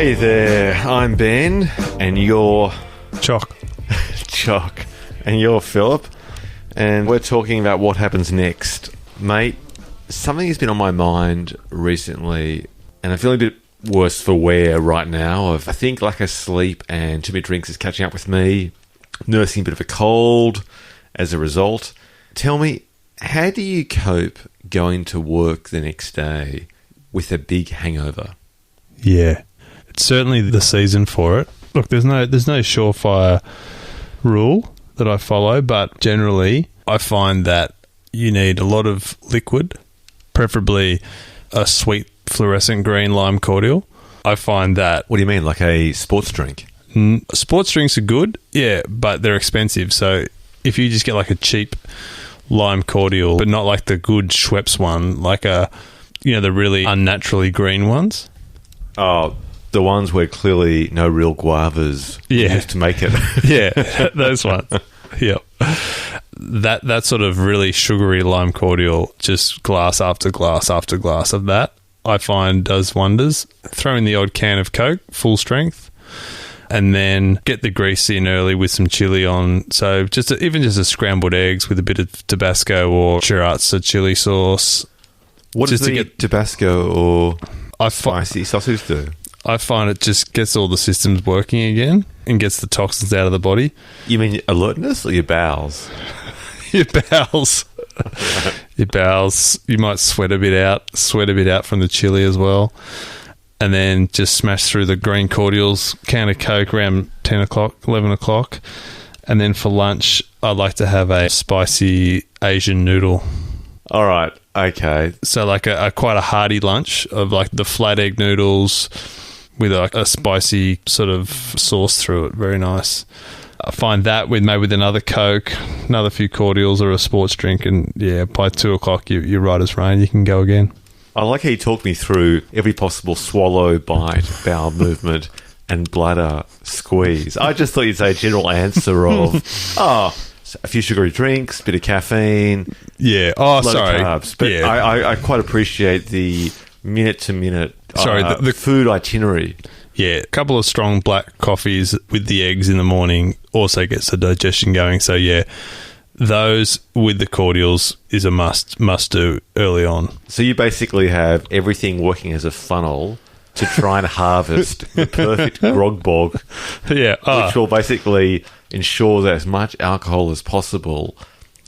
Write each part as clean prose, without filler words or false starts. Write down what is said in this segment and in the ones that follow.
Hey there, I'm Ben, and you're... Chock. Chock. And you're Philip, and we're talking about what happens next. Mate, something has been on my mind recently, and I'm feeling a bit worse for wear right now. I think lack of sleep and too many drinks is catching up with me, nursing a bit of a cold as a result. Tell me, how do you cope going to work the next day with a big hangover? Yeah, it's certainly the season for it. Look, there's no surefire rule that I follow, but generally I find that you need a lot of liquid, preferably a sweet fluorescent green lime cordial. I find that... What do you mean, like a sports drink? Sports drinks are good, yeah, but they're expensive. So if you just get like a cheap lime cordial, but not like the good Schweppes one, like the really unnaturally green ones. Oh, the ones where clearly no real guavas used to make it. Yeah, those ones. Yep. That sort of really sugary lime cordial, just glass after glass after glass of that, I find does wonders. Throw in the odd can of Coke, full strength, and then get the grease in early with some chili on. So even just a scrambled eggs with a bit of Tabasco or Sriracha chili sauce. What does the Tabasco or spicy sausage do? I find it just gets all the systems working again and gets the toxins out of the body. You mean alertness or your bowels? Your bowels. Your bowels. You might sweat a bit out from the chili as well. And then just smash through the green cordials, can of Coke around 10 o'clock, 11 o'clock. And then for lunch, I'd like to have a spicy Asian noodle. All right. Okay. So like quite a hearty lunch of like the flat egg noodles with a spicy sort of sauce through it. Very nice. I find that with another Coke, another few cordials or a sports drink, and yeah, by 2 o'clock you're right as rain. You can go again. I like how you talked me through every possible swallow, bite, bowel movement, and bladder squeeze. I just thought you'd say a general answer of, a few sugary drinks, bit of caffeine. Yeah. Of carbs. But yeah. I quite appreciate the minute-to-minute the food itinerary. Yeah. A couple of strong black coffees with the eggs in the morning also gets the digestion going. So, yeah, those with the cordials is a must do early on. So you basically have everything working as a funnel to try and harvest the perfect grog bog, which will basically ensure that as much alcohol as possible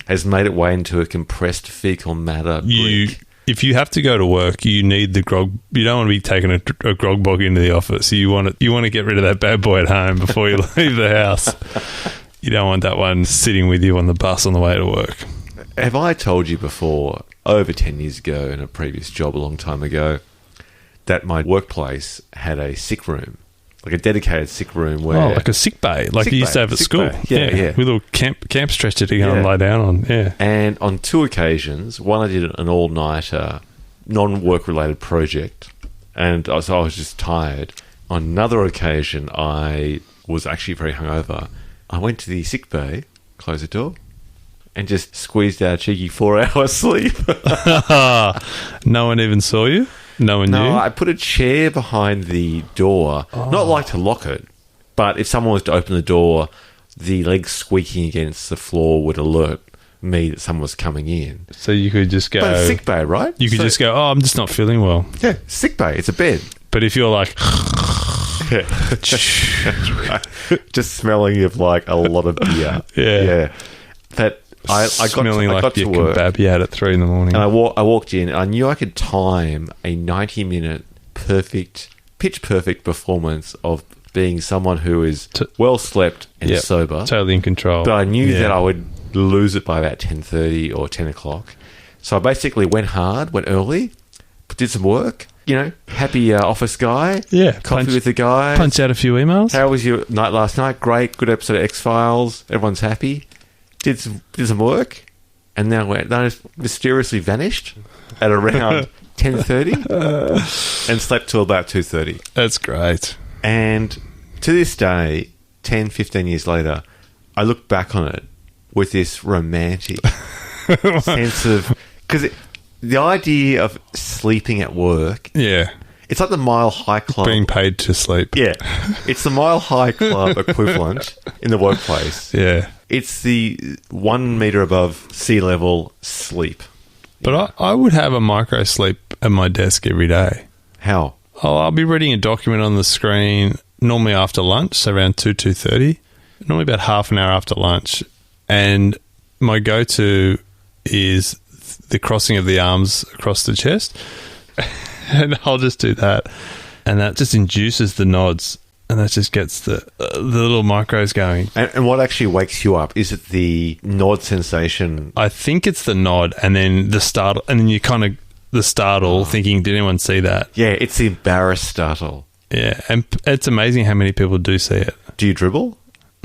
has made its way into a compressed fecal matter brick. If you have to go to work, you need the grog. You don't want to be taking a grog bog into the office. You want to get rid of that bad boy at home before you leave the house. You don't want that one sitting with you on the bus on the way to work. Have I told you before, over 10 years ago in a previous job a long time ago, that my workplace had a sick room, like a dedicated sick room where... Oh, like a sick bay, like you used to have at school. Yeah. With a little camp stretcher to go and lie down on, yeah. And on 2 occasions, one I did an all-nighter, non-work-related project, and I was just tired. On another occasion, I was actually very hungover. I went to the sick bay, closed the door, and just squeezed out a cheeky 4-hour sleep. No one even saw you? No one knew? No, I put a chair behind the door. Not like to lock it, but if someone was to open the door, the legs squeaking against the floor would alert me that someone was coming in. So you could just go... But it's sick bay, right? You could just go, I'm just not feeling well. Yeah, sick bay. It's a bed. But if you're like... just smelling of like a lot of beer. Yeah. That... I got to work. Kebab you had at 3 a.m. And I walked in and I knew I could time a 90-minute pitch perfect performance of being someone who is well slept and sober. Totally in control. But I knew that I would lose it by about 10:30 or 10 o'clock. So I basically went early, did some work, happy office guy. Yeah. Coffee with the guy. Punch out a few emails. How was your night last night? Great. Good episode of X-Files. Everyone's happy. Did some work, and then I just mysteriously vanished at around 10:30 and slept till about 2:30. That's great. And to this day, 10, 15 years later, I look back on it with this romantic sense of... Because the idea of sleeping at work It's like the Mile High Club. Being paid to sleep. Yeah. It's the Mile High Club equivalent in the workplace. Yeah. It's the 1 metre above sea level sleep. But I would have a micro sleep at my desk every day. How? I'll be reading a document on the screen normally after lunch, so around 2:30. Normally about half an hour after lunch. And my go-to is the crossing of the arms across the chest. And I'll just do that. And that just induces the nods. And that just gets the little micros going. And what actually wakes you up? Is it the nod sensation? I think it's the nod and then the startle. And then you kind of, the startle, thinking, did anyone see that? Yeah, it's the embarrassed startle. Yeah. And it's amazing how many people do see it. Do you dribble?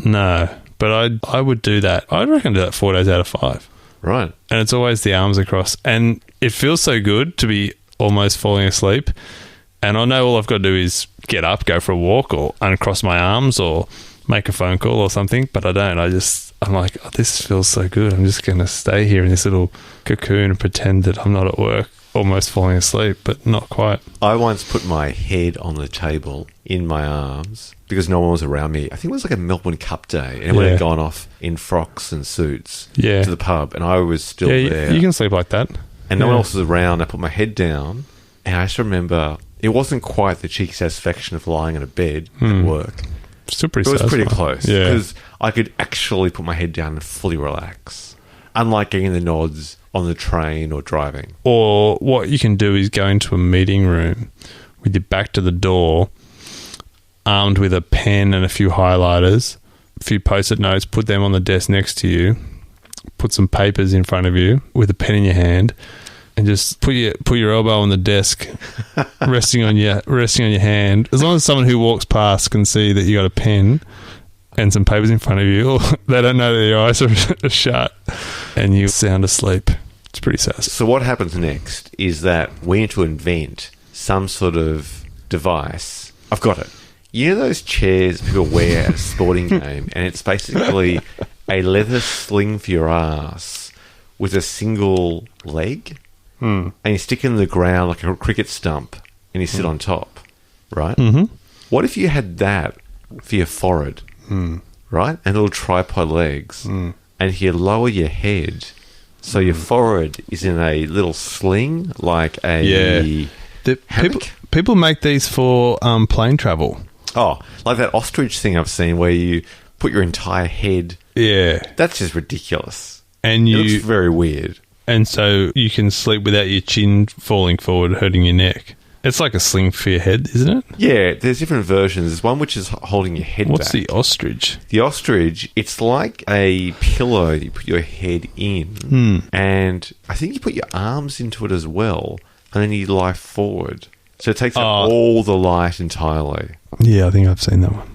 No. But I would do that. I'd reckon do that 4 days out of 5. Right. And it's always the arms across. And it feels so good to be almost falling asleep. And I know all I've got to do is get up, go for a walk, or uncross my arms, or make a phone call or something. But I don't. I'm like, oh, this feels so good. I'm just going to stay here in this little cocoon and pretend that I'm not at work, almost falling asleep, but not quite. I once put my head on the table in my arms because no one was around me. I think it was like a Melbourne Cup day. And everyone had gone off in frocks and suits to the pub, and I was still there. You can sleep like that. And no one else was around. I put my head down, and I just remember it wasn't quite the cheeky satisfaction of lying in a bed at work. Still pretty It was satisfying. pretty close because I could actually put my head down and fully relax, unlike getting the nods on the train or driving. Or what you can do is go into a meeting room with your back to the door, armed with a pen and a few highlighters, a few post-it notes, put them on the desk next to you, put some papers in front of you with a pen in your hand, and just put your elbow on the desk, resting on your hand. As long as someone who walks past can see that you got a pen and some papers in front of you, or they don't know that your eyes are shut, and you sound asleep. It's pretty sassy. So what happens next is that we need to invent some sort of device. I've got it. You know those chairs people wear at a sporting game, and it's basically a leather sling for your ass with a single leg, and you stick it in the ground like a cricket stump, and you sit on top, right? Mm-hmm. What if you had that for your forehead, right? And little tripod legs, and if you lower your head, so your forehead is in a little sling, like a hammock? People make these for plane travel. Oh, like that ostrich thing I've seen where you put your entire head. Yeah. That's just ridiculous. And it looks very weird. And so you can sleep without your chin falling forward, hurting your neck. It's like a sling for your head, isn't it? Yeah, there's different versions. There's one which is holding your head What's back. the ostrich? The ostrich, it's like a pillow you put your head in, and I think you put your arms into it as well, and then you lie forward. So it takes out all the light entirely. Yeah, I think I've seen that one.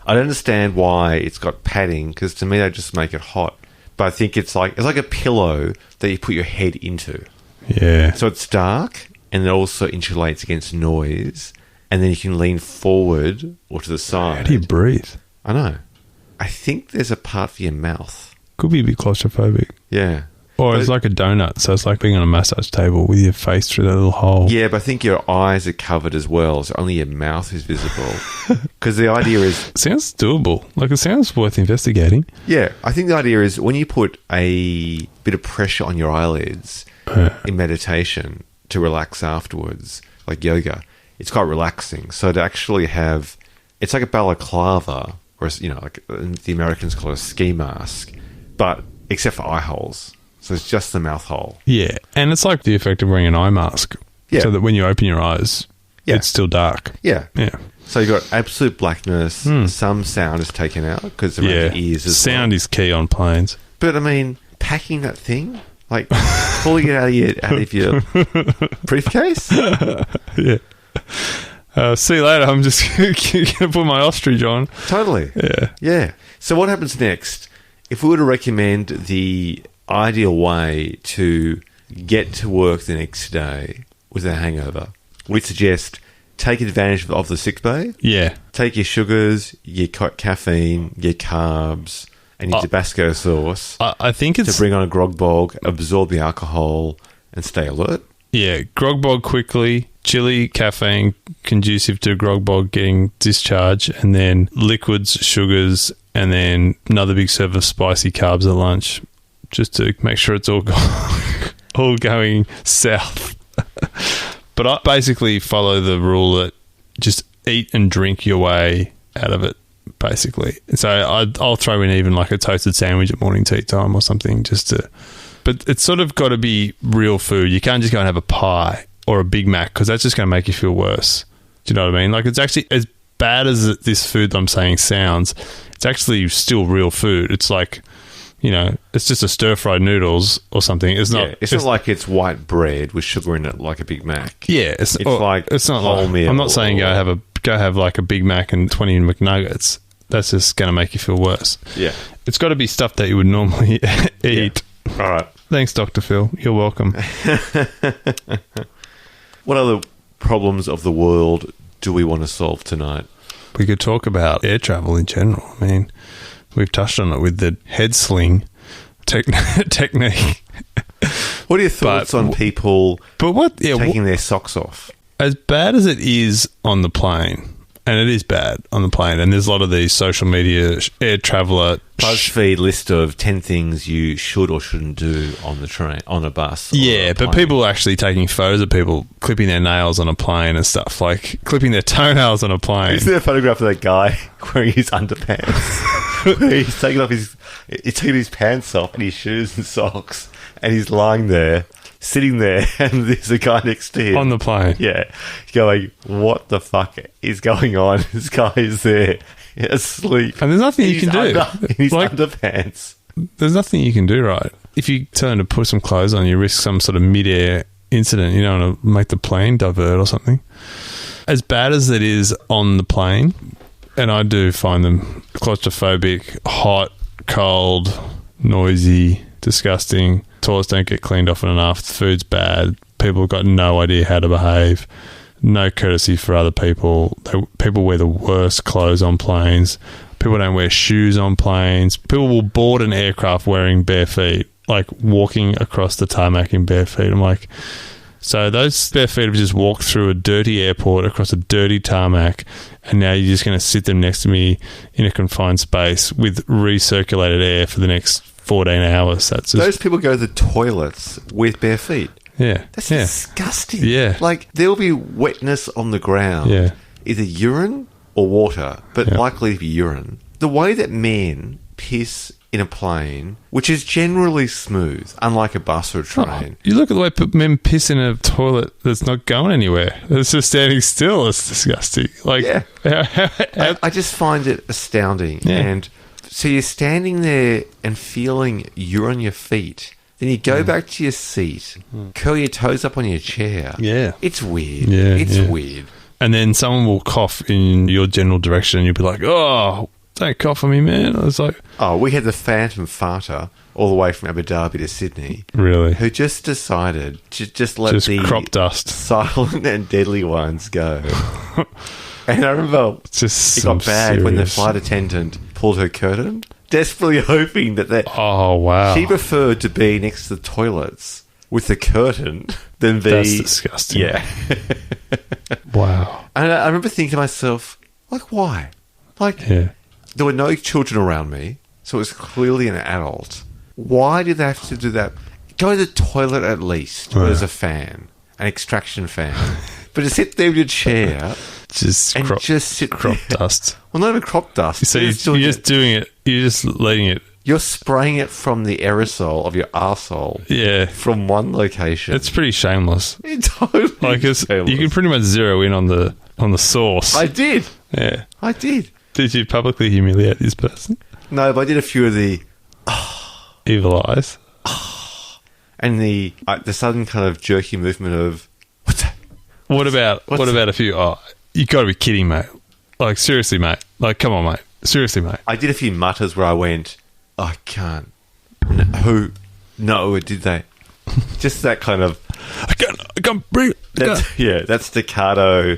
I don't understand why it's got padding, because to me they just make it hot. But I think it's like a pillow that you put your head into. Yeah. So it's dark, and it also insulates against noise, and then you can lean forward or to the side. How do you breathe? I know. I think there's a part for your mouth. Could be a bit claustrophobic. Yeah. Or it's like a donut, so it's like being on a massage table with your face through that little hole. Yeah, but I think your eyes are covered as well, so only your mouth is visible. Because the idea is... It sounds doable. Like, it sounds worth investigating. Yeah, I think the idea is when you put a bit of pressure on your eyelids in meditation to relax afterwards, like yoga, it's quite relaxing. So to actually have... It's like a balaclava, or, like the Americans call it a ski mask, but except for eye holes. So it's just the mouth hole. Yeah. And it's like the effect of wearing an eye mask. Yeah. So that when you open your eyes, it's still dark. Yeah. Yeah. So you've got absolute blackness. Some sound is taken out because around your ears as sound is key on planes. But, I mean, packing that thing, like pulling it out of your briefcase? Yeah. See you later. I'm just going to put my ostrich on. Totally. Yeah. Yeah. So what happens next? If we were to recommend the ideal way to get to work the next day with a hangover, we suggest take advantage of the sick bay. Yeah. Take your sugars, your caffeine, your carbs, and your Tabasco sauce. I think it's... To bring on a grog bog, absorb the alcohol, and stay alert. Yeah. Grog bog quickly, chili, caffeine, conducive to grog bog getting discharge, and then liquids, sugars, and then another big serve of spicy carbs at lunch, just to make sure it's all all going south. But I basically follow the rule that just eat and drink your way out of it, basically. So I'll throw in even like a toasted sandwich at morning tea time or something just to... But it's sort of got to be real food. You can't just go and have a pie or a Big Mac because that's just going to make you feel worse. Do you know what I mean? Like, it's actually, as bad as this food I'm saying sounds, it's actually still real food. It's like... You know, it's just a stir-fried noodles or something. It's not. Yeah, it's not like it's white bread with sugar in it, like a Big Mac. Yeah, it's like it's not wholemeal. I'm not saying go have like a Big Mac and 20 McNuggets. That's just going to make you feel worse. Yeah, it's got to be stuff that you would normally eat. Yeah. All right, thanks, Dr. Phil. You're welcome. What other problems of the world do we want to solve tonight? We could talk about air travel in general. I mean, we've touched on it with the head sling technique. What are your thoughts on people taking their socks off? As bad as it is on the plane, and it is bad on the plane, and there's a lot of these social media air traveller... BuzzFeed list of 10 things you should or shouldn't do on the train, on a bus. Yeah, but people actually taking photos of people clipping their nails on a plane and stuff, like clipping their toenails on a plane. Isn't there a photograph of that guy wearing his underpants? He's taking his pants off and his shoes and socks, and he's lying there, sitting there, and there's a guy next to him. On the plane. Yeah. Going, what the fuck is going on? This guy is there asleep. And there's nothing you can do. In his underpants. There's nothing you can do, right? If you turn to put some clothes on, you risk some sort of mid-air incident. You don't want to make the plane divert or something. As bad as it is on the plane, and I do find them claustrophobic, hot, cold, noisy, disgusting. Toilets don't get cleaned often enough. The food's bad. People have got no idea how to behave. No courtesy for other people. People wear the worst clothes on planes. People don't wear shoes on planes. People will board an aircraft wearing bare feet, like walking across the tarmac in bare feet. I'm like, so those bare feet have just walked through a dirty airport across a dirty tarmac, and now you're just going to sit them next to me in a confined space with recirculated air for the next 14 hours. That's just... Those people go to the toilets with bare feet. Yeah. That's disgusting. Yeah. Like, there'll be wetness on the ground. Yeah. Either urine or water, but likely to be urine. The way that men piss in a plane, which is generally smooth, unlike a bus or a train. You look at the way men piss in a toilet that's not going anywhere. It's just standing still. It's disgusting. Like, yeah. I just find it astounding. Yeah. And so you're standing there and feeling you're on your feet. Then you go back to your seat, curl your toes up on your chair. Yeah. It's weird. Yeah, it's weird. And then someone will cough in your general direction and you'll be like, oh, don't cough on me, man. I was like... Oh, we had the Phantom Farter all the way from Abu Dhabi to Sydney. Really? Who just decided to just let the crop dust, silent and deadly ones go. And I remember it got bad when the flight attendant pulled her curtain, desperately hoping that oh, wow. She preferred to be next to the toilets with the curtain than be... That's disgusting. Yeah. Wow. And I remember thinking to myself, like, why? Like, there were no children around me, so it was clearly an adult. Why did they have to do that? Go to the toilet at least, where there's a fan, an extraction fan. But to sit there in your chair... Just sit crop dust. Well, not even crop dust. So you're just doing it. You're just letting it. You're spraying it from the aerosol of your arsehole. Yeah. From one location. It's pretty shameless. It's totally shameless. You can pretty much zero in on the source. I did. Yeah. I did. Did you publicly humiliate this person? No, but I did a few of the... evil eyes. And the sudden kind of jerky movement of... What's that? What about a few... Oh, you got to be kidding, mate. Like, seriously, mate. Like, come on, mate. Seriously, mate. I did a few mutters where I went, I can't. No, did they? Just that kind of... I can't breathe. That staccato,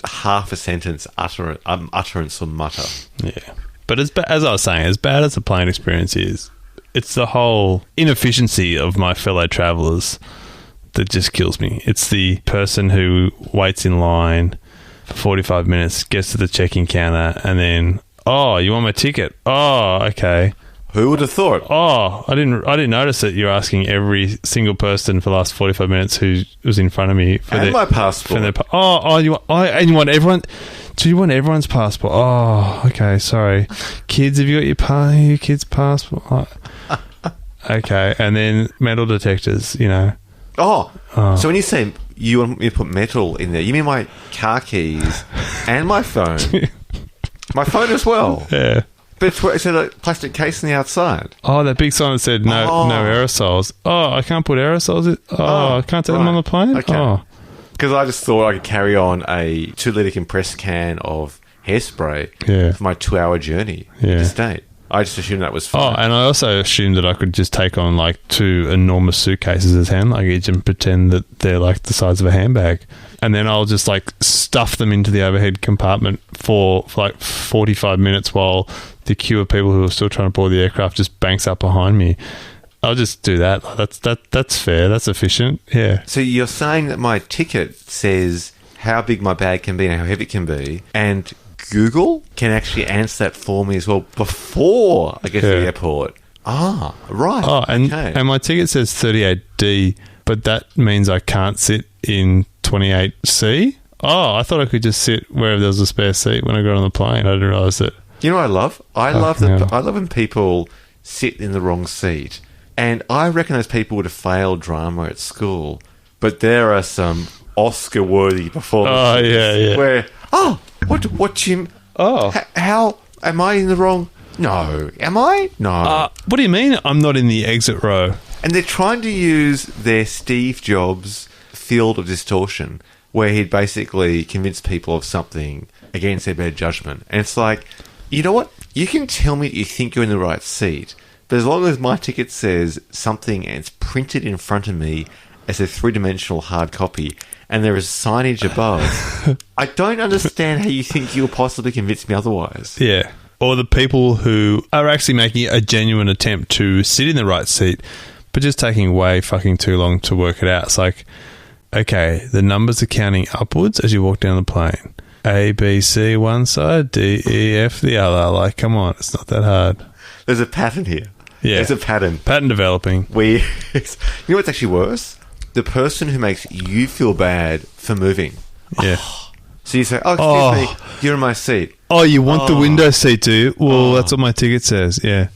half a sentence utterance or mutter. Yeah. But as I was saying, as bad as the plane experience is, it's the whole inefficiency of my fellow travellers that just kills me. It's the person who waits in line for 45 minutes, gets to the check-in counter, and then, oh, you want my ticket? Oh, okay. Who would have thought? Oh, I didn't notice that you're asking every single person for the last 45 minutes who was in front of me for my passport. And you want everyone? Do you want everyone's passport? Oh, okay, sorry. Kids, have you got your kids' passport? Oh. Okay, and then metal detectors, Oh, so when you say you want me to put metal in there, you mean my car keys and my phone? My phone as well. Yeah. But it's a plastic case on the outside. Oh, that big sign that said no aerosols. Oh, I can't put aerosols in. I can't take them on the plane? Okay. Oh. Because I just thought I could carry on a 2-litre compressed can of hairspray for my 2-hour journey interstate. I just assumed that was fine. Oh, and I also assumed that I could just take on like 2 enormous suitcases as hand luggage and pretend that they're like the size of a handbag. And then I'll just like stuff them into the overhead compartment for like 45 minutes while the queue of people who are still trying to board the aircraft just banks up behind me. I'll just do that. That's fair. That's efficient. Yeah. So you're saying that my ticket says how big my bag can be and how heavy it can be, and Google can actually answer that for me as well before I get to the airport. Ah, right. Oh, and my ticket says 38D, but that means I can't sit in 28C. Oh, I thought I could just sit wherever there was a spare seat when I got on the plane. I didn't realise that. You know what I love? I love when people sit in the wrong seat. And I reckon those people would have failed drama at school. But there are some Oscar-worthy performances. Oh, yeah. Where, what Jim? Oh. How am I in the wrong? No. Am I? No. What do you mean I'm not in the exit row? And they're trying to use their Steve Jobs field of distortion, where he'd basically convince people of something against their better judgment. And it's like, you know what? You can tell me that you think you're in the right seat, but as long as my ticket says something and it's printed in front of me as a 3-dimensional hard copy and there is signage above, I don't understand how you think you'll possibly convince me otherwise. Yeah. Or the people who are actually making a genuine attempt to sit in the right seat, but just taking way fucking too long to work it out. It's like, okay, the numbers are counting upwards as you walk down the plane. A, B, C one side, D, E, F the other. Like, come on, it's not that hard. There's a pattern here. Yeah. There's a pattern. Pattern developing. You know what's actually worse? The person who makes you feel bad for moving. Yeah. So you say, excuse me, you're in my seat. Oh, you want the window seat, do you? Well, that's what my ticket says, yeah.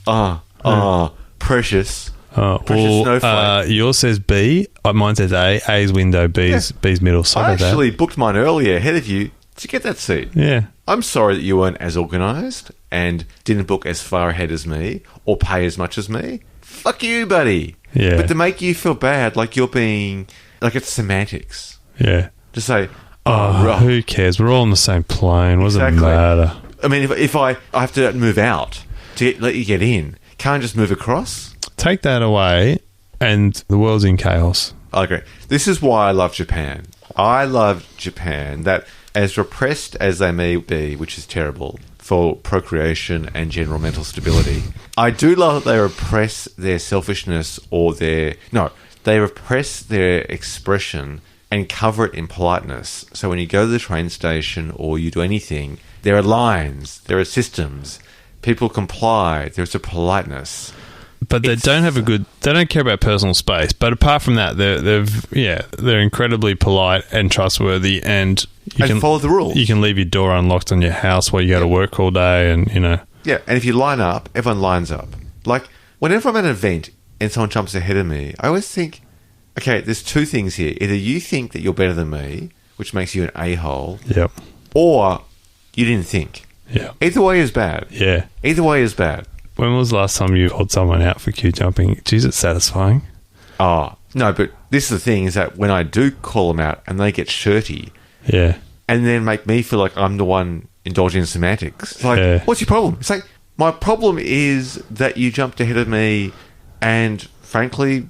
Precious. Precious snowflake. Yours says B, mine says A. A's window, B's middle. I actually booked mine earlier ahead of you to get that seat. Yeah. I'm sorry that you weren't as organised and didn't book as far ahead as me or pay as much as me. Fuck you, buddy. Yeah. But to make you feel bad, like you're being... Like it's semantics. Yeah. To say... who cares? We're all on the same plane. What does it matter? I mean, if I have to move out to let you get in, can't I just move across? Take that away and the world's in chaos. I agree. This is why I love Japan. I love Japan, that as repressed as they may be, which is terrible for procreation and general mental stability, I do love that they repress their selfishness they repress their expression and cover it in politeness. So when you go to the train station or you do anything, there are lines, there are systems, people comply, there's a politeness. But they don't have they don't care about personal space. But apart from that, they're incredibly polite and trustworthy, and you can follow the rules. You can leave your door unlocked on your house while you go to work all day, and Yeah, and if you line up, everyone lines up. Like whenever I'm at an event and someone jumps ahead of me, I always think, okay, there's 2 things here. Either you think that you're better than me, which makes you an a-hole, yep, or you didn't think. Yeah. Either way is bad. Yeah. Either way is bad. When was the last time you called someone out for queue jumping? Jeez, it's satisfying. Oh, no, but this is the thing, is that when I do call them out and they get shirty, yeah, and then make me feel like I'm the one indulging in semantics. It's like, what's your problem? It's like, my problem is that you jumped ahead of me, and frankly,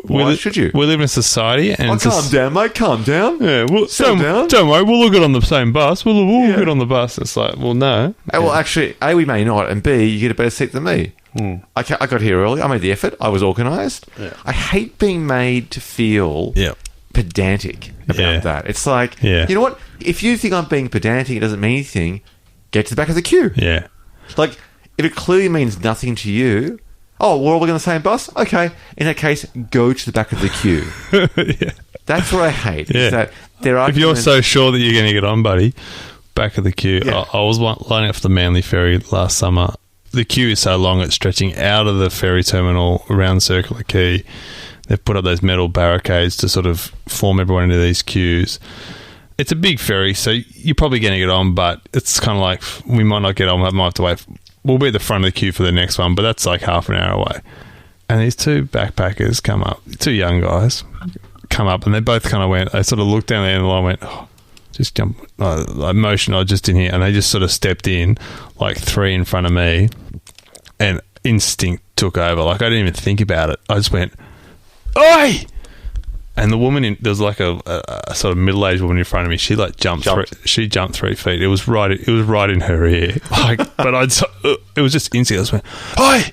why should you? We live in a society, and calm down, mate. Calm down. Yeah, well, down. Don't worry. We'll all get on the same bus. We'll all get on the bus. It's like, well, no. Well, actually, A, we may not, and B, you get a better seat than me. I got here early. I made the effort. I was organised. Yeah. I hate being made to feel pedantic about that. It's like, you know what? If you think I'm being pedantic, it doesn't mean anything. Get to the back of the queue. Yeah. Like, if it clearly means nothing to you, we're all going the same bus? Okay. In that case, go to the back of the queue. Yeah. That's what I hate. Is that there are if you're so sure that you're going to get on, buddy, back of the queue. Yeah. I was lining up for the Manly ferry last summer. The queue is so long, it's stretching out of the ferry terminal around Circular Quay. They've put up those metal barricades to sort of form everyone into these queues. It's a big ferry, so you're probably going to get on, but it's kind of like, we might not get on, I might have to wait. We'll be at the front of the queue for the next one, but that's like half an hour away. And these two backpackers come up, two young guys, come up, and they both kind of went, they sort of looked down the end of the line and went, just jump, like motion, I just in here. And they just sort of stepped in, like three in front of me, and instinct took over. Like, I didn't even think about it. I just went, oi! And the woman there was like a sort of middle-aged woman in front of me. She like jumped. She jumped 3 feet. It was right in her ear. Like, but it was just instinct. I just went, "Oi,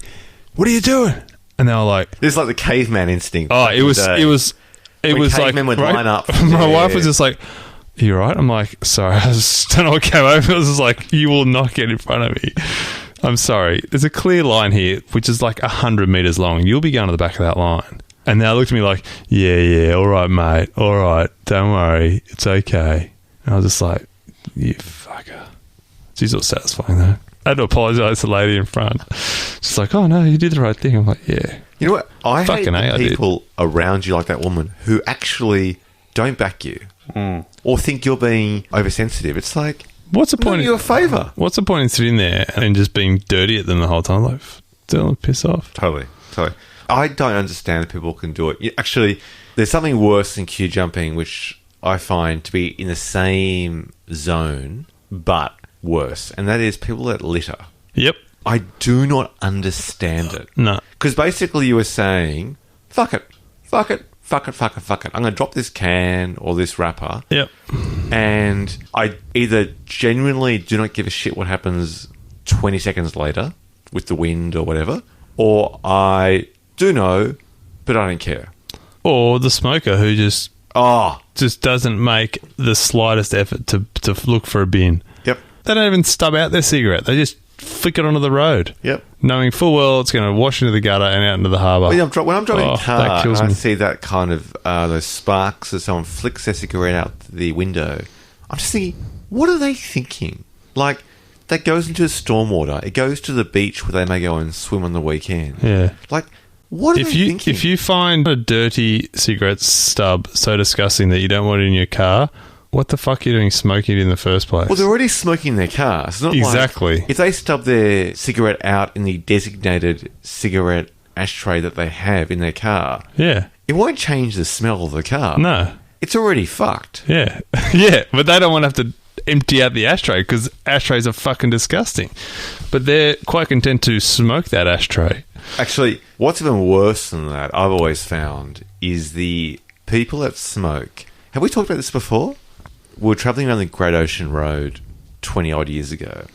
what are you doing?" And they were like, "It's like the caveman instinct." Oh, it was like would line up. My wife was just like, "Are you right?" I'm like, "Sorry, I just don't know what came over." It was just like, "You will not get in front of me." I'm sorry. There's a clear line here, which is like 100 meters long. You'll be going to the back of that line. And they looked at me like, yeah, all right, mate, all right, don't worry, it's okay. And I was just like, you fucker. She's all satisfying, though. I had to apologise to the lady in front. She's like, oh, no, you did the right thing. I'm like, yeah. You know what? I hate the people around you like that woman who actually don't back you or think you're being oversensitive. It's like, what's the point? Do you a favour. What's the point in sitting there and just being dirty at them the whole time? Like, don't piss off. Totally. I don't understand that people can do it. Actually, there's something worse than queue jumping, which I find to be in the same zone, but worse. And that is people that litter. Yep. I do not understand it. No. Because basically you were saying, fuck it. I'm going to drop this can or this wrapper. Yep. And I either genuinely do not give a shit what happens 20 seconds later with the wind or whatever, or I do know, but I don't care. Or the smoker who just doesn't make the slightest effort to look for a bin. Yep. They don't even stub out their cigarette. They just flick it onto the road. Yep. Knowing full well it's going to wash into the gutter and out into the harbour. When I'm driving a car and I me. see that kind of those sparks as someone flicks their cigarette out the window, I'm just thinking, what are they thinking? Like, that goes into stormwater. It goes to the beach where they may go and swim on the weekend. Yeah. Like, what are they thinking? If you find a dirty cigarette stub so disgusting that you don't want it in your car, what the fuck are you doing smoking it in the first place? Well, they're already smoking their car. It's not exactly. Like if they stub their cigarette out in the designated cigarette ashtray that they have in their car, yeah, it won't change the smell of the car. No. It's already fucked. Yeah. Yeah, but they don't want to have to empty out the ashtray because ashtrays are fucking disgusting. But they're quite content to smoke that ashtray. Actually, what's even worse than that, I've always found, is the people that smoke. Have we talked about this before? We were travelling around the Great Ocean Road 20-odd years ago,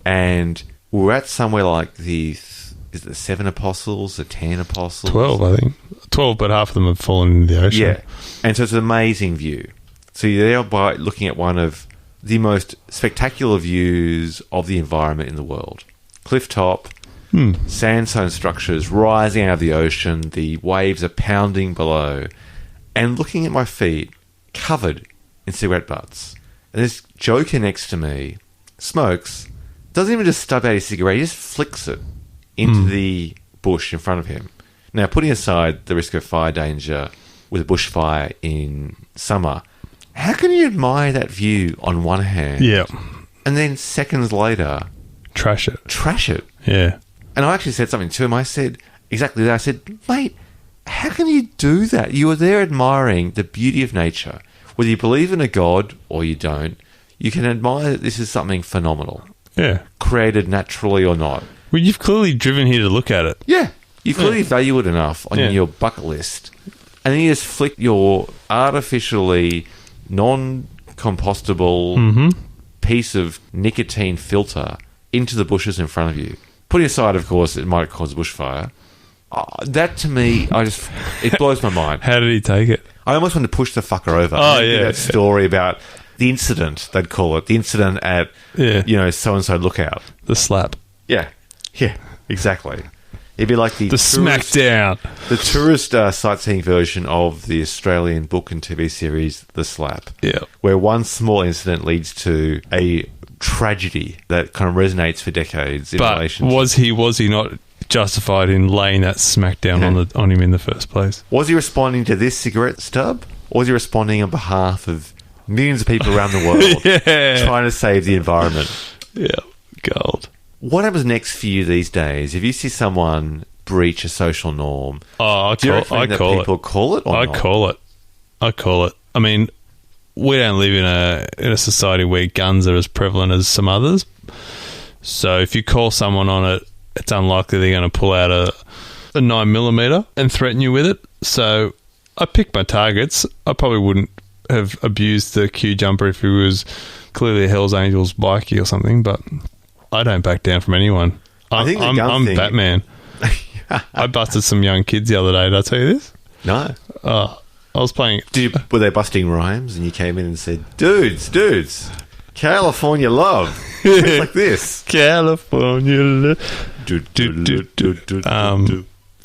and we were at somewhere like the 7 Apostles, the 10 Apostles? 12, I think. 12, but half of them have fallen into the ocean. Yeah, and so it's an amazing view. So you're there by looking at one of the most spectacular views of the environment in the world. Cliff top, sandstone structures rising out of the ocean, the waves are pounding below, and looking at my feet, covered in cigarette butts. And this joker next to me smokes, doesn't even just stub out his cigarette, he just flicks it into the bush in front of him. Now, putting aside the risk of fire danger with a bushfire in summer, how can you admire that view on one hand? Yeah. And then seconds later, trash it. Yeah. And I actually said something to him. I said exactly that. I said, mate, how can you do that? You are there admiring the beauty of nature. Whether you believe in a god or you don't, you can admire that this is something phenomenal. Yeah. Created naturally or not. Well, you've clearly driven here to look at it. Yeah. You clearly value it enough on your bucket list. And then you just flick your artificially non-compostable piece of nicotine filter into the bushes in front of you. Putting aside, of course, it might cause a bushfire. That to me, it blows my mind. How did he take it? I almost want to push the fucker over. Oh, yeah. That story about the incident, they'd call it. The incident at, so-and-so lookout. The slap. Yeah. Yeah, exactly. It'd be like the smackdown. The tourist sightseeing version of the Australian book and TV series, The Slap. Yeah. Where one small incident leads to a tragedy that kind of resonates for decades in relation to... was he not justified in laying that smackdown on him in the first place? Was he responding to this cigarette stub? Or was he responding on behalf of millions of people around the world trying to save the environment? Yeah, gold. What happens next for you these days? If you see someone breach a social norm, I call it. I call it. I mean, we don't live in a society where guns are as prevalent as some others. So if you call someone on it, it's unlikely they're going to pull out a 9mm and threaten you with it. So I pick my targets. I probably wouldn't have abused the Q jumper if he was clearly a Hells Angels bikie or something, but I don't back down from anyone. I'm Batman. I busted some young kids the other day. Did I tell you this? No. I was playing... Were they busting rhymes and you came in and said, dudes, California love. It's like this. California love.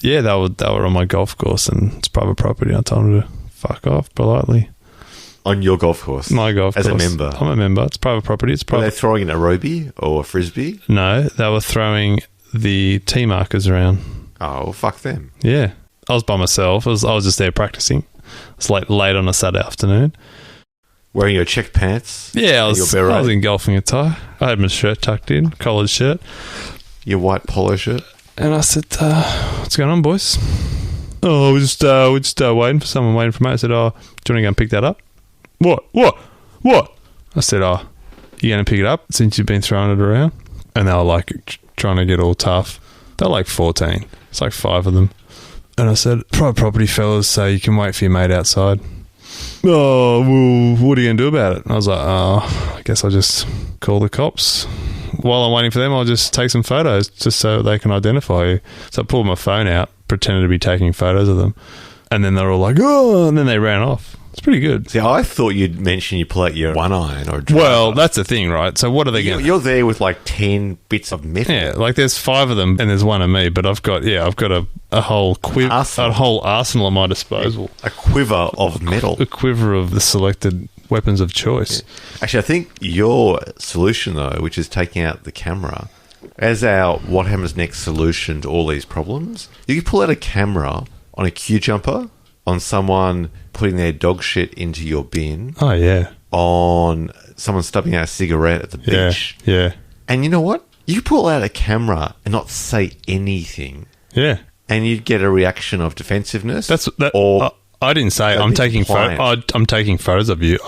Yeah, they were on my golf course and it's private property. I told them to fuck off politely. On your golf course? My golf course. As a member? I'm a member. It's private property. Were they throwing an aerobie or a frisbee? No, they were throwing the tee markers around. Oh, well, fuck them. Yeah. I was by myself. I was just there practicing. It's late on a Saturday afternoon. Wearing your checked pants? Yeah, I was in golfing attire. I had my shirt tucked in, collared shirt. Your white polo shirt? And I said, what's going on, boys? Oh, we're just waiting for someone, waiting for me. I said, do you want to go and pick that up? What? I said, you going to pick it up since you've been throwing it around? And they were like trying to get all tough. They're like 14. It's like 5 of them. And I said, private property fellas, so you can wait for your mate outside. Oh, well, what are you going to do about it? And I was like, I guess I'll just call the cops. While I'm waiting for them, I'll just take some photos just so they can identify you. So I pulled my phone out, pretended to be taking photos of them. And then they're all like, oh, and then they ran off. It's pretty good. See, I thought you'd mention you pull out your one iron or a driver. Well, that's the thing, right? So what are they going to... You're there with like 10 bits of metal. Yeah, like there's 5 of them and there's one of me, but I've got a whole arsenal at my disposal. A quiver of metal. A quiver of the selected weapons of choice. Yeah. Actually, I think your solution, though, which is taking out the camera, as our what happens next solution to all these problems, you can pull out a camera on a queue jumper, on someone putting their dog shit into your bin. Oh, yeah. On someone stubbing out a cigarette at the beach. Yeah. And you know what? You pull out a camera and not say anything. Yeah. And you'd get a reaction of defensiveness. I didn't say I'm taking photos of you.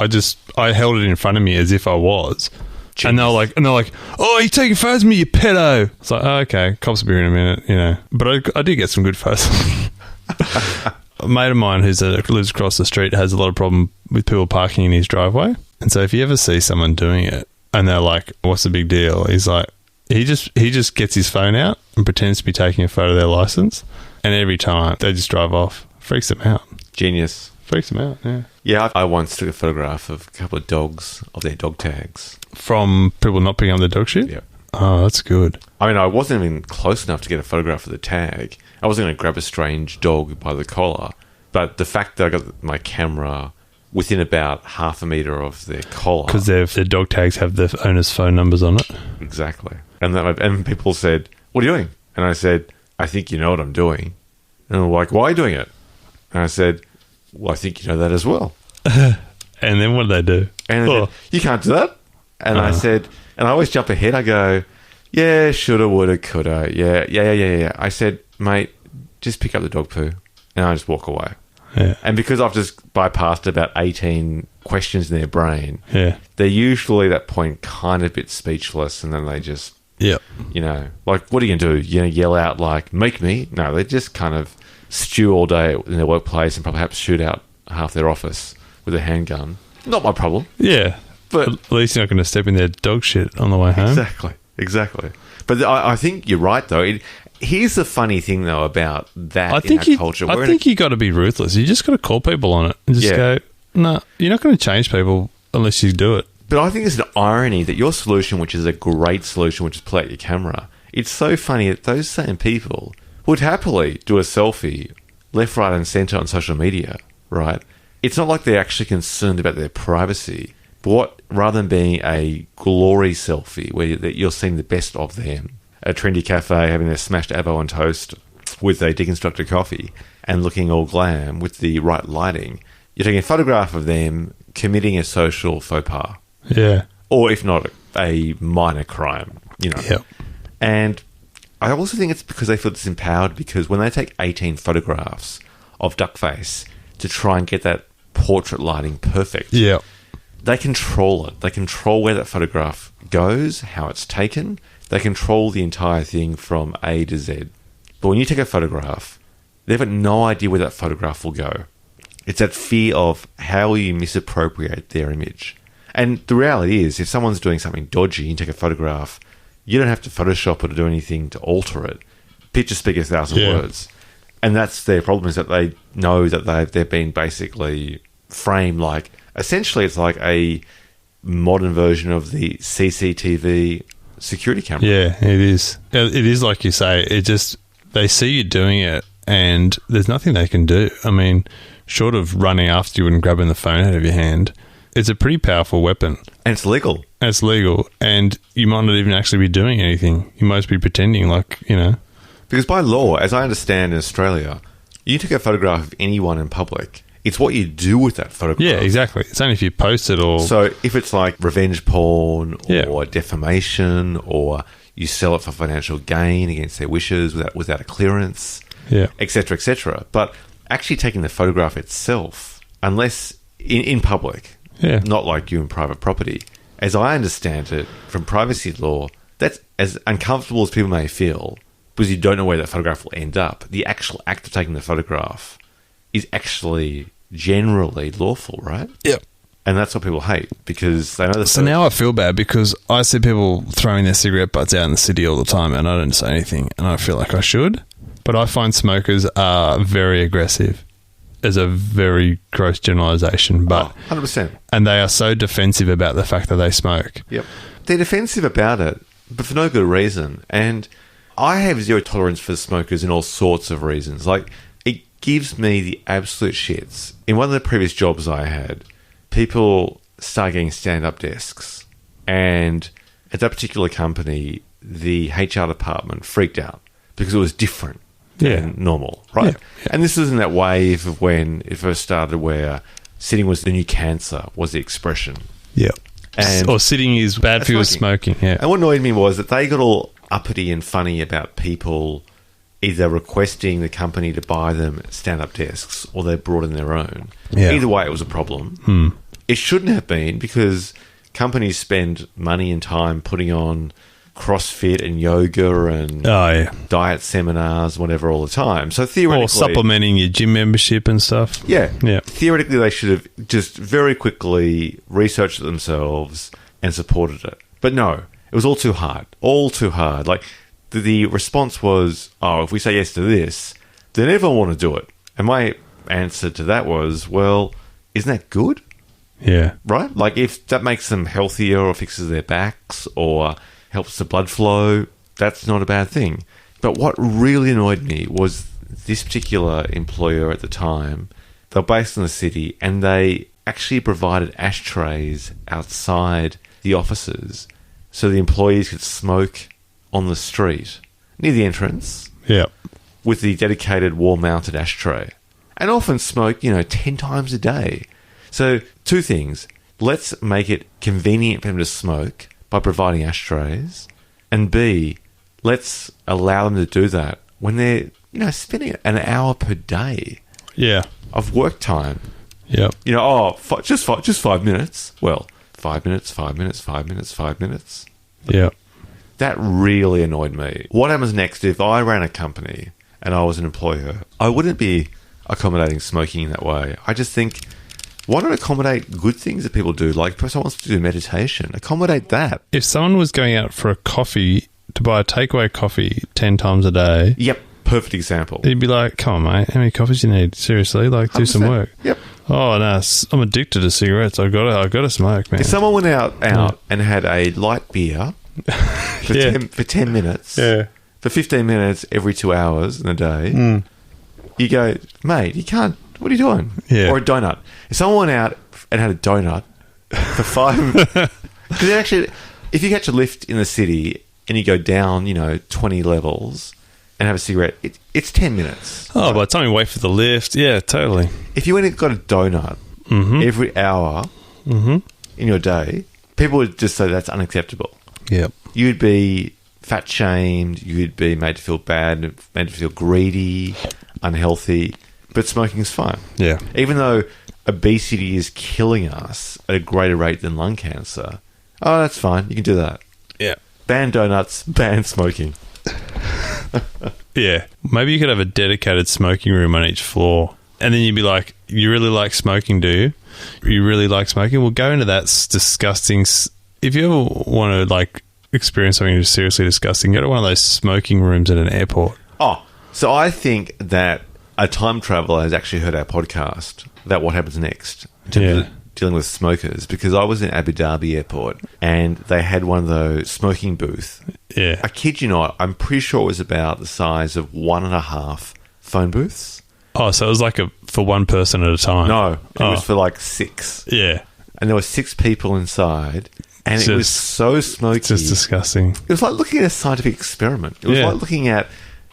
I held it in front of me as if I was. Jeez. And they're like, oh, you're taking photos of me, you pedo. It's like, oh, okay, cops will be here in a minute, But I did get some good photos. A mate of mine who lives across the street has a lot of problem with people parking in his driveway. And so if you ever see someone doing it and they're like, what's the big deal? He's like, he just gets his phone out and pretends to be taking a photo of their license. And every time they just drive off. Freaks them out. Genius. Freaks them out, yeah. Yeah, I once took a photograph of a couple of dogs, of their dog tags. From people not picking up their dog shit? Yeah. Oh, that's good. I mean, I wasn't even close enough to get a photograph of the tag. I wasn't going to grab a strange dog by the collar. But the fact that I got my camera within about half a metre of their collar... Because their dog tags have the owner's phone numbers on it. Exactly. And people said, what are you doing? And I said, I think you know what I'm doing. And they're like, why are you doing it? And I said, well, I think you know that as well. And then what did they do? And they said, you can't do that. And I said, and I always jump ahead. I go, yeah, shoulda, woulda, coulda. Yeah. I said, mate, just pick up the dog poo. And I just walk away. Yeah. And because I've just bypassed about 18 questions in their brain, they're usually at that point kind of a bit speechless, and then they just, like, what are you going to do? You going to yell out, like, make me? No, they just kind of stew all day in their workplace and perhaps shoot out half their office with a handgun. Not my problem. Yeah. But at least you're not going to step in their dog shit on the way home. Exactly. Exactly. But I think you're right, though. Here's the funny thing, though, about that I think culture. I think you got to be ruthless. You just got to call people on it and just go, no, you're not going to change people unless you do it. But I think there's an irony that your solution, which is a great solution, which is play out your camera, it's so funny that those same people would happily do a selfie left, right, and centre on social media, right? It's not like they're actually concerned about their privacy. But rather than being a glory selfie where you're seeing the best of them, a trendy cafe having their smashed avo on toast with a deconstructed coffee and looking all glam with the right lighting, you're taking a photograph of them committing a social faux pas. Yeah. Or if not, a minor crime, you know. Yep. And I also think it's because they feel disempowered because when they take 18 photographs of duckface to try and get that portrait lighting perfect, Yeah. they control it. They control where that photograph goes, how it's taken. They control the entire thing from A to Z. But when you take a photograph, they've got no idea where that photograph will go. It's that fear of how you misappropriate their image. And the reality is, if someone's doing something dodgy and you take a photograph, you don't have to Photoshop it or do anything to alter it. Picture speaks 1,000 words. And that's their problem, is that they know that they've been basically framed like... Essentially, it's like a modern version of the CCTV security camera. Yeah, it is. It is like you say. It just... They see you doing it and there's nothing they can do. I mean, short of running after you and grabbing the phone out of your hand, it's a pretty powerful weapon. And it's legal. And it's legal. And you might not even actually be doing anything. You might be pretending like, you know... Because by law, as I understand in Australia, you take a photograph of anyone in public... It's what you do with that photograph. Yeah, exactly. It's only if you post it or... So if it's like revenge porn or defamation, or you sell it for financial gain against their wishes without a clearance, et cetera, but actually taking the photograph itself, unless in public, not like you in private property, as I understand it, from privacy law, that's as uncomfortable as people may feel, because you don't know where that photograph will end up. The actual act of taking the photograph is actually... generally lawful, right? Yep. And that's what people hate because they know the... So now I feel bad because I see people throwing their cigarette butts out in the city all the time and I don't say anything and I feel like I should. But I find smokers are very aggressive as a very gross generalisation. But 100%. And they are so defensive about the fact that they smoke. Yep. They're defensive about it, but for no good reason. And I have zero tolerance for smokers in all sorts of reasons. Like... gives me the absolute shits. In one of the previous jobs I had, people started getting stand-up desks. And at that particular company, the HR department freaked out because it was different than normal, right? Yeah. And this was in that wave of when it first started where sitting was the new cancer, was the expression. Yeah. Or sitting is bad for your smoking. Yeah. And what annoyed me was that they got all uppity and funny about people... either requesting the company to buy them stand-up desks or they brought in their own. Yeah. Either way, it was a problem. It shouldn't have been because companies spend money and time putting on CrossFit and yoga and diet seminars, whatever, all the time. So theoretically... Or supplementing your gym membership and stuff. Yeah. Theoretically, they should have just very quickly researched it themselves and supported it. But no, it was all too hard. All too hard. Like... The response was, if we say yes to this, then everyone will want to do it. And my answer to that was, well, isn't that good? Yeah. Right? Like, if that makes them healthier or fixes their backs or helps the blood flow, that's not a bad thing. But what really annoyed me was this particular employer at the time, they were based in the city, and they actually provided ashtrays outside the offices so the employees could smoke on the street near the entrance with the dedicated wall-mounted ashtray and often smoke, 10 times a day. So two things. Let's make it convenient for them to smoke by providing ashtrays, and B, let's allow them to do that when they're, spending an hour per day of work time. Just 5 minutes. Well, 5 minutes, 5 minutes, 5 minutes, 5 minutes. Yeah. That really annoyed me. What happens next if I ran a company and I was an employer? I wouldn't be accommodating smoking in that way. I just think Why not accommodate good things that people do? Like, if someone wants to do meditation, accommodate that. If someone was going out for a coffee to buy a takeaway coffee 10 times a day, Yep, perfect example. you'd be like, come on, mate, how many coffees do you need? Seriously, like, do some 100%. work. Yep. Oh, no, I'm addicted to cigarettes. I've got to smoke, man. If someone went out and had a light beer for, Yeah. 10 minutes, Yeah. for 15 minutes every 2 hours in a day, you go, mate, you can't, what are you doing? Yeah. Or a donut. If someone went out and had a donut for 5 because actually, if you catch a lift in the city and you go down, 20 levels and have a cigarette, it's 10 minutes. Oh, by the time you wait for the lift, yeah, totally. If you went and got a donut every hour in your day, people would just say that's unacceptable. Yep. You'd be fat shamed, you'd be made to feel bad, made to feel greedy, unhealthy, but smoking's fine. Yeah. Even though obesity is killing us at a greater rate than lung cancer, oh, that's fine, you can do that. Yeah. Ban donuts, ban smoking. Yeah. Maybe you could have a dedicated smoking room on each floor. And then you'd be like, you really like smoking, do you? You really like smoking? Well, go into that disgusting... If you ever want to, like, experience something seriously disgusting, go to one of those smoking rooms at an airport. Oh, so I think that a time traveller has actually heard our podcast about what happens next in terms of dealing with smokers, because I was in Abu Dhabi airport and they had one of those smoking booths. Yeah. I kid you not, I'm pretty sure it was about the size of 1.5 phone booths. Oh, so it was like for one person at a time? No, it was for like 6. Yeah. And there were 6 people inside, and it was so smoky. It's just disgusting. It was like looking at a scientific experiment. It was like looking at...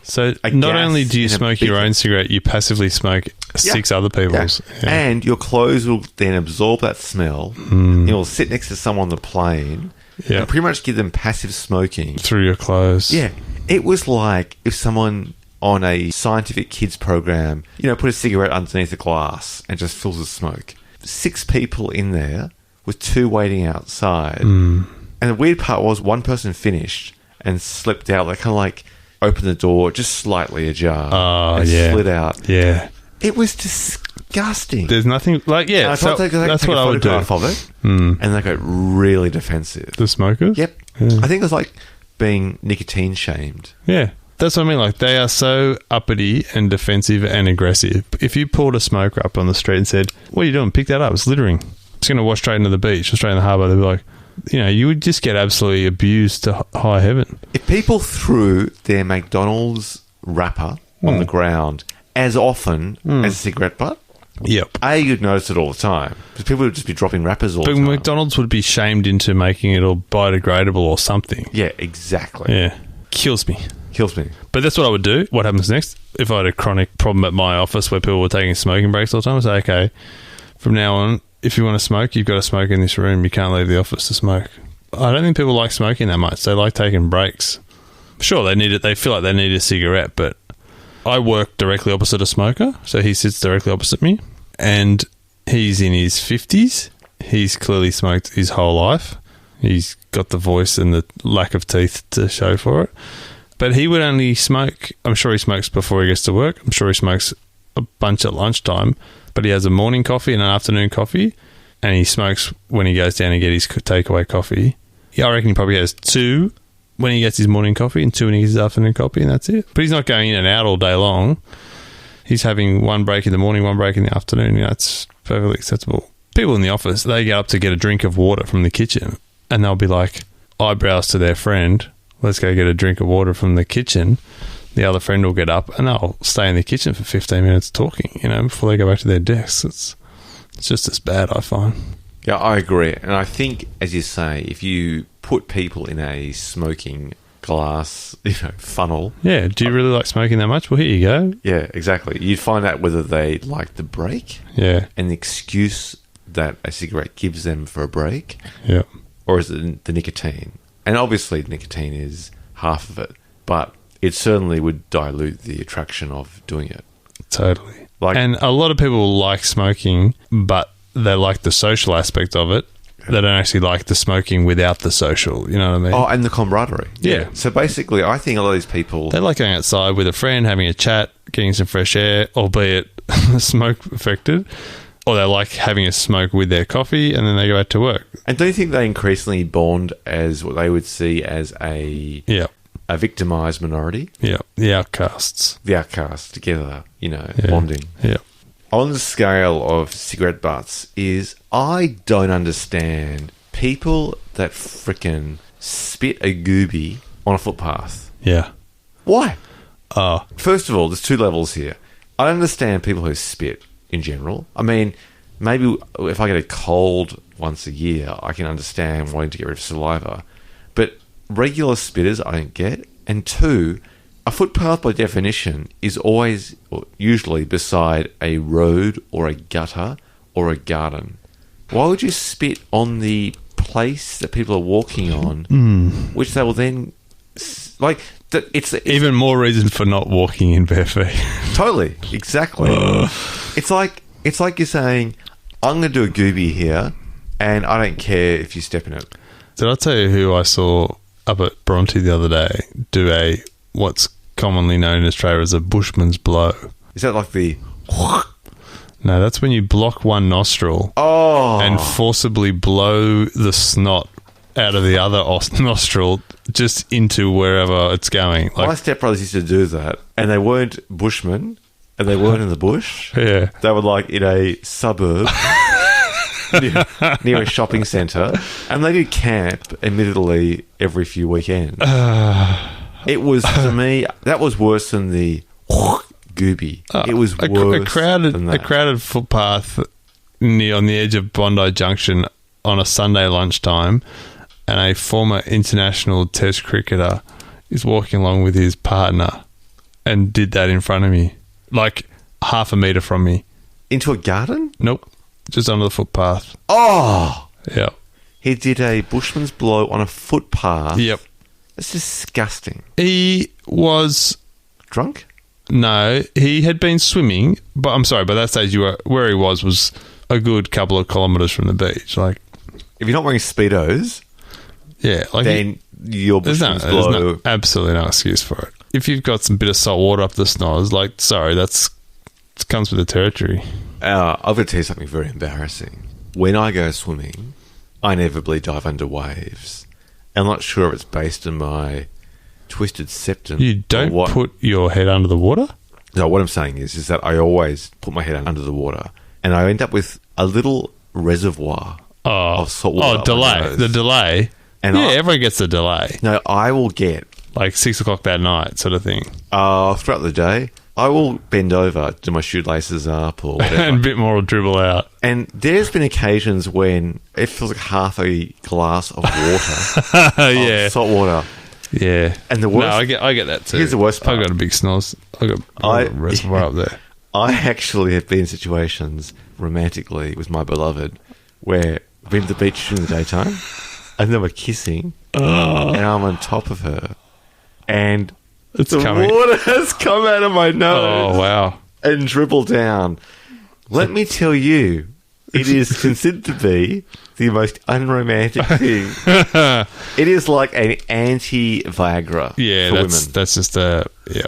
So not only do you smoke your own cigarette, you passively smoke 6 other people's. Yeah. And your clothes will then absorb that smell. You'll sit next to someone on the plane and pretty much give them passive smoking. Through your clothes. Yeah. It was like if someone on a scientific kids program, put a cigarette underneath a glass and just fills with smoke. 6 people in there with 2 waiting outside. And the weird part was one person finished and slipped out. They kind of like... opened the door just slightly ajar and slid out. Yeah. It was disgusting. There's nothing like So that's what I would do. Of it, and they got really defensive. The smokers? Yep. Yeah. I think it was like being nicotine shamed. Yeah. That's what I mean. Like, they are so uppity and defensive and aggressive. If you pulled a smoker up on the street and said, "What are you doing? Pick that up. It's littering. It's going to wash straight into the beach or straight in the harbour," they'd be like, you would just get absolutely abused to high heaven. If people threw their McDonald's wrapper on the ground as often as a cigarette butt, you'd notice it all the time. Because people would just be dropping wrappers all the time. But McDonald's would be shamed into making it all biodegradable or something. Yeah, exactly. Yeah. Kills me. But that's what I would do. What happens next? If I had a chronic problem at my office where people were taking smoking breaks all the time, I'd say, okay, from now on, if you want to smoke, you've got to smoke in this room. You can't leave the office to smoke. I don't think people like smoking that much. They like taking breaks. Sure, they need it. They feel like they need a cigarette, but I work directly opposite a smoker, so he sits directly opposite me, and he's in his 50s. He's clearly smoked his whole life. He's got the voice and the lack of teeth to show for it. But he would only smoke... I'm sure he smokes before he gets to work. I'm sure he smokes a bunch at lunchtime. But he has a morning coffee and an afternoon coffee, and he smokes when he goes down to get his takeaway coffee. Yeah, I reckon he probably has 2 when he gets his morning coffee and 2 when he gets his afternoon coffee, and that's it. But he's not going in and out all day long. He's having 1 break in the morning, 1 break in the afternoon. That's perfectly acceptable. People in the office, they get up to get a drink of water from the kitchen, and they'll be like, eyebrows to their friend, "Let's go get a drink of water from the kitchen." The other friend will get up and they'll stay in the kitchen for 15 minutes talking, before they go back to their desks. It's just as bad, I find. Yeah, I agree. And I think, as you say, if you put people in a smoking glass, funnel... Yeah, do you really like smoking that much? Well, here you go. Yeah, exactly. You'd find out whether they like the break and the excuse that a cigarette gives them for a break, or is it the nicotine? And obviously nicotine is half of it, but... it certainly would dilute the attraction of doing it. Totally. And a lot of people like smoking, but they like the social aspect of it. They don't actually like the smoking without the social. You know what I mean? Oh, and the camaraderie. Yeah. So basically, I think a lot of these people... they like going outside with a friend, having a chat, getting some fresh air, albeit smoke affected. or they like having a smoke with their coffee, and then they go out to work. And do you think they increasingly bond as what they would see as a victimised minority? Yeah, the outcasts. The outcasts together, bonding. Yeah. On the scale of cigarette butts is I don't understand people that frickin' spit a goobie on a footpath. Yeah. Why? First of all, there's two levels here. I understand people who spit in general. I mean, maybe if I get a cold once a year, I can understand wanting to get rid of saliva. But regular spitters, I don't get. And two, a footpath by definition is always, or usually, beside a road or a gutter or a garden. Why would you spit on the place that people are walking on, which they will then... It's even more reason for not walking in bare feet. Totally, exactly. It's like you're saying, I'm going to do a goobie here, and I don't care if you step in it. Did I tell you who I saw up at Bronte the other day do what's commonly known in Australia as a bushman's blow? Is that like the... No, that's when you block one nostril and forcibly blow the snot out of the other nostril just into wherever it's going. My stepbrothers used to do that, and they weren't bushmen, and they weren't in the bush. Yeah. They were like in a suburb near a shopping centre, and they did camp, admittedly, every few weekends. It was, to me, that was worse than the goobie. It was worse than that. A crowded footpath on the edge of Bondi Junction on a Sunday lunchtime, and a former international test cricketer is walking along with his partner and did that in front of me, like half a metre from me. Into a garden? Nope. Just under the footpath. Oh! Yep. He did a bushman's blow on a footpath. Yep. That's disgusting. He was... drunk? No, he had been swimming, but I'm sorry, by that stage where he was a good couple of kilometres from the beach. Like, if you're not wearing Speedos... Yeah, like then your bushman's blow... There's absolutely no excuse for it. If you've got some bit of salt water up the snoz, like, sorry, it comes with the territory. I've got to tell you something very embarrassing. When I go swimming, I inevitably dive under waves. I'm not sure if it's based on my twisted septum. You don't put your head under the water? No, what I'm saying is that I always put my head under the water, and I end up with a little reservoir of salt water. Oh, delay. The delay. And everyone gets the delay. No, I will get... like 6 o'clock that night sort of thing. Throughout the day, I will bend over, do my shoelaces up or whatever. And a bit more will dribble out. And there's been occasions when it feels like half a glass of water. Yeah. Of salt water. Yeah. And the worst... No, I get that too. Here's the worst part. I've got a big snoz. I've got a reservoir up there. I actually have been in situations romantically with my beloved where I've been to the beach during the daytime and then we're kissing and I'm on top of her and the water has come out of my nose. Oh, wow. And dribbled down. Let me tell you, it is considered to be the most unromantic thing. It is like an anti-Viagra for women. That's just a... Yeah.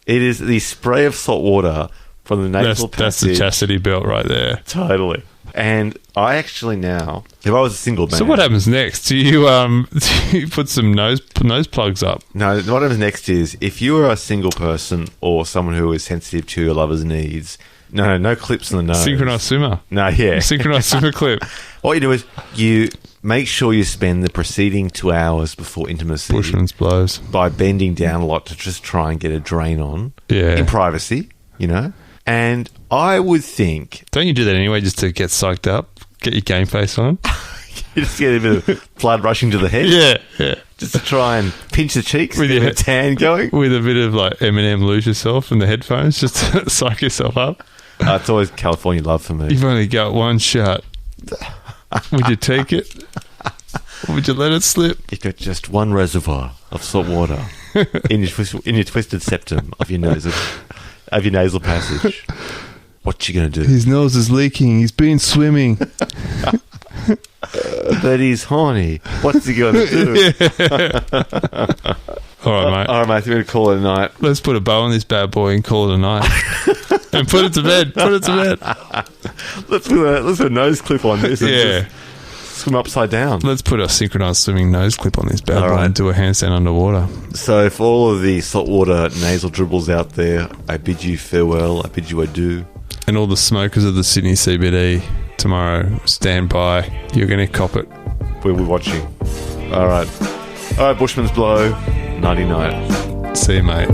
It is the spray of salt water from the nasal passage. That's the chastity belt right there. Totally. And I actually now, if I was a single man... So what happens next? Do you put some nose plugs up? No, what happens next is, if you are a single person or someone who is sensitive to your lover's needs, no clips in the nose. Synchronised swimmer. No, yeah. Synchronised swimmer clip. What you do is, you make sure you spend the preceding 2 hours before intimacy... Bushman's blows. ...by bending down a lot to just try and get a drain on. Yeah. In privacy, And I would think... Don't you do that anyway just to get psyched up? Get your game face on? You just get a bit of blood rushing to the head? Yeah. Just to try and pinch the cheeks with your tan going? With a bit of like Eminem Lose Yourself in the headphones just to psych yourself up? It's always California love for me. You've only got one shot. Would you take it? Or would you let it slip? You've got just one reservoir of salt water in your twisted septum of your nose. Of your nasal passage. What you going to do? His nose is leaking. He's been swimming. But he's horny. What's he going to do? All right, mate. All right, mate. We're going to call it a night. Let's put a bow on this bad boy and call it a night. And put it to bed. Put it to bed. Let's put a nose clip on this. And Yeah. just swim upside down. Let's put a synchronized swimming nose clip on this bad All boy right. and do a handstand underwater. So, for all of the saltwater nasal dribbles out there, I bid you farewell. I bid you adieu. And all the smokers of the Sydney CBD tomorrow, stand by. You're going to cop it. We're watching. All right, Bushman's Blow. Nighty night. See you, mate.